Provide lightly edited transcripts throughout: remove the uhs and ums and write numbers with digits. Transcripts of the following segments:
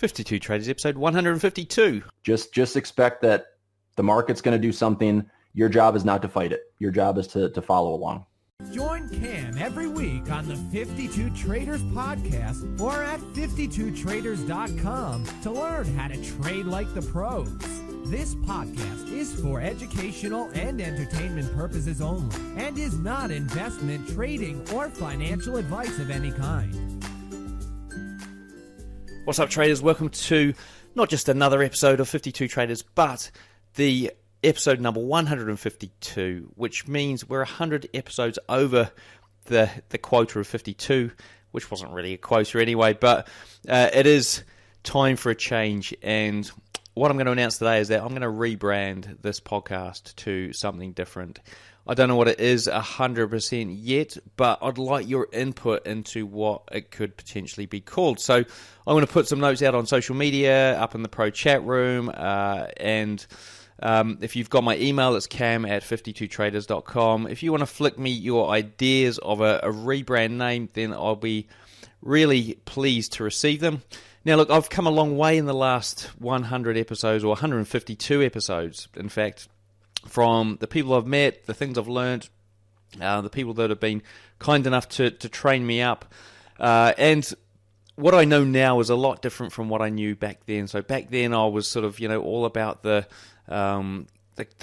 52 Traders, episode 152. Just expect that the market's going to do something. Your job is not to fight it. Your job is to follow along. Join Cam every week on the 52 Traders podcast or at 52traders.com to learn how to trade like the pros. This podcast is for educational and entertainment purposes only and is not investment, trading, or financial advice of any kind. What's up, traders? Welcome to not just another episode of 52 Traders, but the episode number 152, which means we're 100 episodes over the quota of 52, which wasn't really a quota anyway, but it is time for a change. And what I'm going to announce today is that I'm going to rebrand this podcast to something different. I don't know what it is 100% yet, but I'd like your input into what it could potentially be called. So I'm going to put some notes out on social media, up in the pro chat room, and if you've got my email, it's cam@52traders.com. If you want to flick me your ideas of a rebrand name, then I'll be really pleased to receive them. Now, look, I've come a long way in the last 100 episodes, or 152 episodes, in fact, from the people I've met, the things I've learned, the people that have been kind enough to train me up. And what I know now is a lot different from what I knew back then. So back then I was sort of, all about the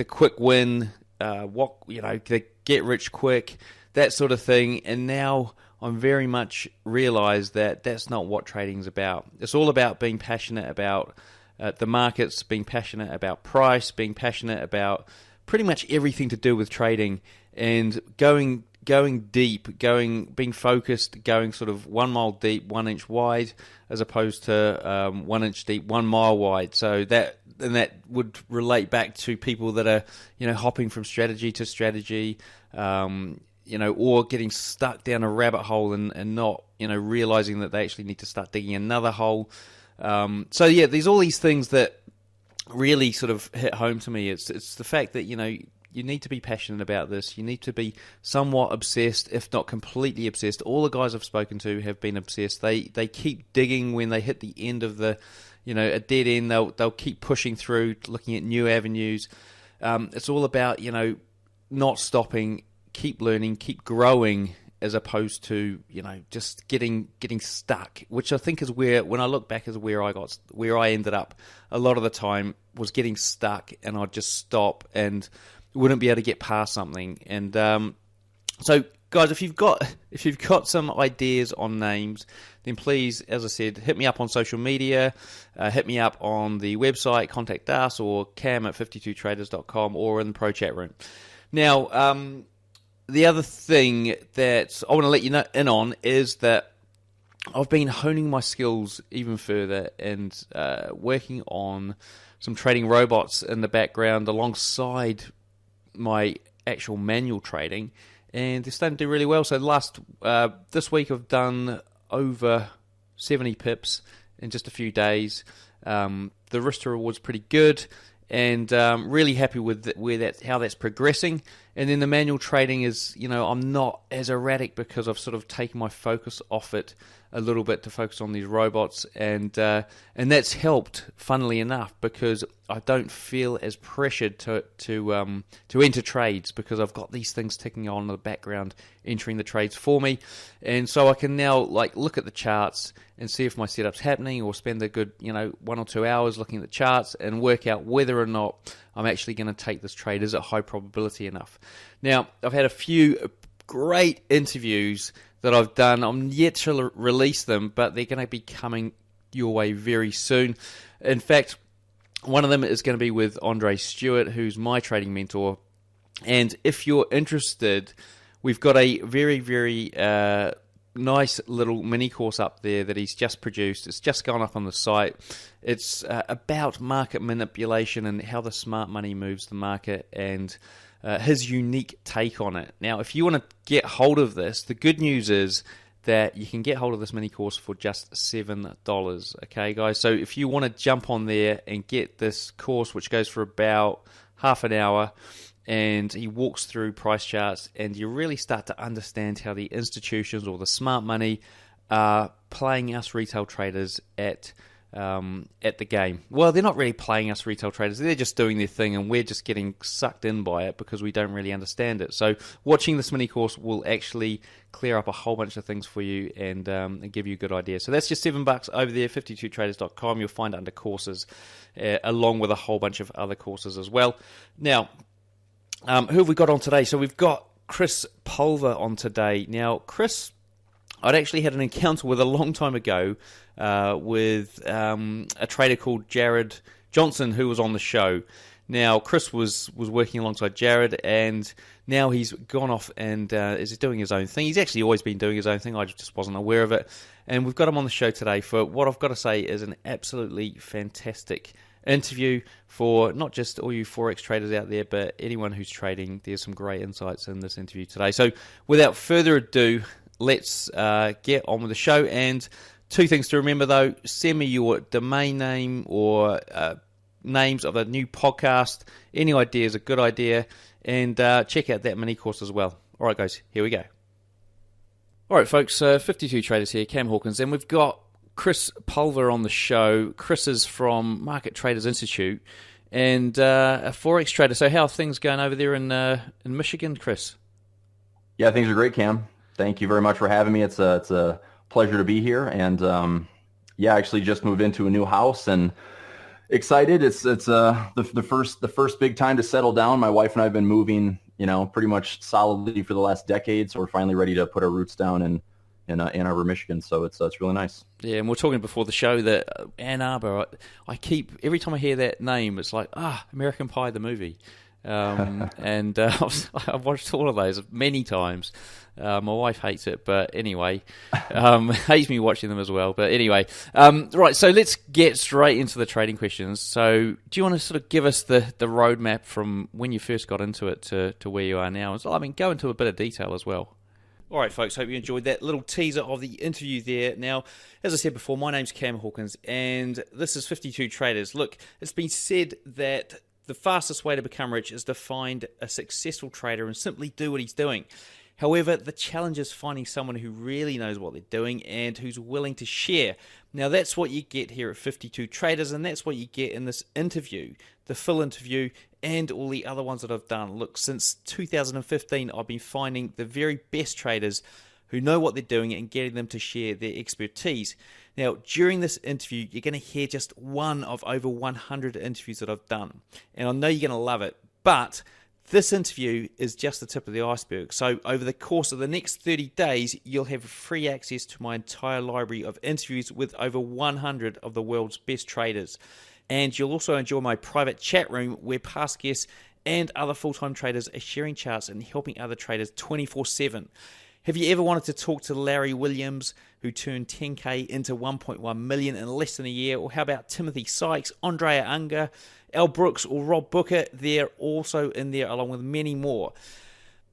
quick win, the get rich quick, that sort of thing. And now I'm very much realized that that's not what trading's about. It's all about being passionate about the markets, being passionate about price, being passionate about pretty much everything to do with trading, and going deep, being focused, going sort of 1 mile deep, 1 inch wide, as opposed to 1 inch deep, 1 mile wide. So that would relate back to people that are hopping from strategy to strategy, or getting stuck down a rabbit hole and not realizing that they actually need to start digging another hole. There's all these things that really sort of hit home to me. It's the fact that you need to be passionate about this. You need to be somewhat obsessed, if not completely obsessed. All the guys I've spoken to have been obsessed. They keep digging when they hit the end of a dead end. They'll keep pushing through, looking at new avenues. It's all about not stopping, keep learning, keep growing, as opposed to just getting stuck, which I think is when I look back, is where I ended up a lot of the time, was getting stuck, and I'd just stop and wouldn't be able to get past something. And so guys, if you've got some ideas on names, then please, as I said, hit me up on social media, hit me up on the website, contact us, or cam@52traders.com, or in the pro chat room. Now, the other thing that I want to let you know in on is that I've been honing my skills even further and working on some trading robots in the background alongside my actual manual trading, and they're starting to do really well. So this week I've done over 70 pips in just a few days. The risk to reward's pretty good, and really happy with how that's progressing. And then the manual trading is, I'm not as erratic because I've sort of taken my focus off it a little bit to focus on these robots, and that's helped, funnily enough, because I don't feel as pressured to enter trades, because I've got these things ticking on in the background, entering the trades for me, and so I can now look at the charts and see if my setup's happening, or spend a good 1 or 2 hours looking at the charts and work out whether or not I'm actually going to take this trade. Is it high probability enough? Now, I've had a few great interviews that I've done. I'm yet to release them, but they're going to be coming your way very soon. In fact, one of them is going to be with Andre Stewart, who's my trading mentor. And if you're interested, we've got a very, very nice little mini course up there that he's just produced. It's just gone up on the site. It's about market manipulation and how the smart money moves the market, and his unique take on it. Now, if you want to get hold of this, the good news is that you can get hold of this mini course for just $7. Okay, guys? So if you want to jump on there and get this course, which goes for about half an hour, and he walks through price charts, and you really start to understand how the institutions or the smart money are playing us retail traders at at the game. Well, they're not really playing us retail traders. They're just doing their thing, and we're just getting sucked in by it because we don't really understand it. So watching this mini course will actually clear up a whole bunch of things for you and give you a good idea. So that's just $7 over there, 52traders.com. You'll find it under courses, along with a whole bunch of other courses as well. Now, who have we got on today? So we've got Chris Pulver on today. Now, Chris, I'd actually had an encounter with a long time ago with a trader called Jared Johnson, who was on the show. Now, Chris was working alongside Jared, and now he's gone off and is doing his own thing. He's actually always been doing his own thing. I just wasn't aware of it. And we've got him on the show today for what I've got to say is an absolutely fantastic interview for not just all you Forex traders out there, but anyone who's trading. There's some great insights in this interview today. So without further ado, let's get on with the show. And two things to remember, though. Send me your domain name or names of the new podcast. Any idea is a good idea. And check out that mini course as well. All right, guys, here we go. All right, folks, 52 Traders here, Cam Hawkins, and we've got Chris Pulver on the show. Chris is from Market Traders Institute and a Forex trader. So how are things going over there in Michigan, Chris? Yeah, things are great, Cam. Thank you very much for having me. It's a pleasure to be here. And I actually just moved into a new house and excited. It's the first big time to settle down. My wife and I have been moving, pretty much solidly for the last decade. So we're finally ready to put our roots down in Ann Arbor, Michigan. So it's really nice. Yeah, and we're talking before the show that Ann Arbor, every time I hear that name, it's like, American Pie, the movie. And I've watched all of those many times. My wife hates it, but anyway, hates me watching them as well. But anyway, right, so let's get straight into the trading questions. So do you want to sort of give us the roadmap from when you first got into it to where you are now? So, go into a bit of detail as well. All right, folks, hope you enjoyed that little teaser of the interview there. Now, as I said before, my name's Cam Hawkins, and this is 52 Traders. Look, it's been said that the fastest way to become rich is to find a successful trader and simply do what he's doing. However, the challenge is finding someone who really knows what they're doing and who's willing to share. Now, that's what you get here at 52 Traders, and that's what you get in this interview, the full interview, and all the other ones that I've done. Look, since 2015, I've been finding the very best traders who know what they're doing and getting them to share their expertise. Now, during this interview, you're going to hear just one of over 100 interviews that I've done. And I know you're going to love it, but this interview is just the tip of the iceberg. So over the course of the next 30 days, you'll have free access to my entire library of interviews with over 100 of the world's best traders. And you'll also enjoy my private chat room where past guests and other full-time traders are sharing charts and helping other traders 24/7. Have you ever wanted to talk to Larry Williams, who turned 10K into 1.1 million in less than a year? Or how about Timothy Sykes, Andrea Unger, Al Brooks, or Rob Booker? They're also in there along with many more.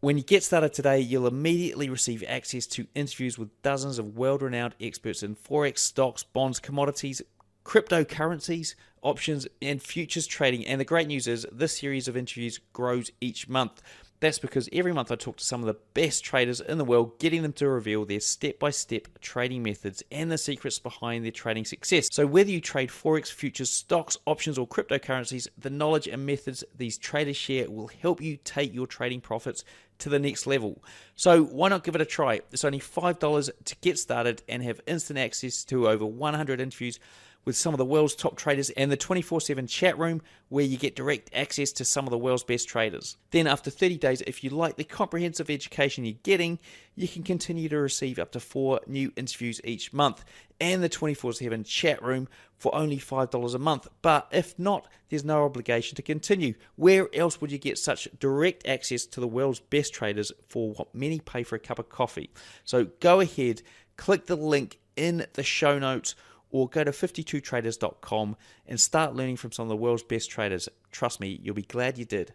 When you get started today, you'll immediately receive access to interviews with dozens of world-renowned experts in Forex, stocks, bonds, commodities, cryptocurrencies, options, and futures trading. And the great news is this series of interviews grows each month. That's because every month I talk to some of the best traders in the world, getting them to reveal their step-by-step trading methods and the secrets behind their trading success. So whether you trade Forex, futures, stocks, options, or cryptocurrencies, the knowledge and methods these traders share will help you take your trading profits to the next level. So why not give it a try? It's only $5 to get started and have instant access to over 100 interviews with some of the world's top traders and the 24/7 chat room where you get direct access to some of the world's best traders. Then after 30 days, if you like the comprehensive education you're getting, you can continue to receive up to 4 new interviews each month and the 24/7 chat room for only $5 a month. But if not, there's no obligation to continue. Where else would you get such direct access to the world's best traders for what many pay for a cup of coffee? So go ahead, click the link in the show notes, or go to 52traders.com and start learning from some of the world's best traders. Trust me, you'll be glad you did.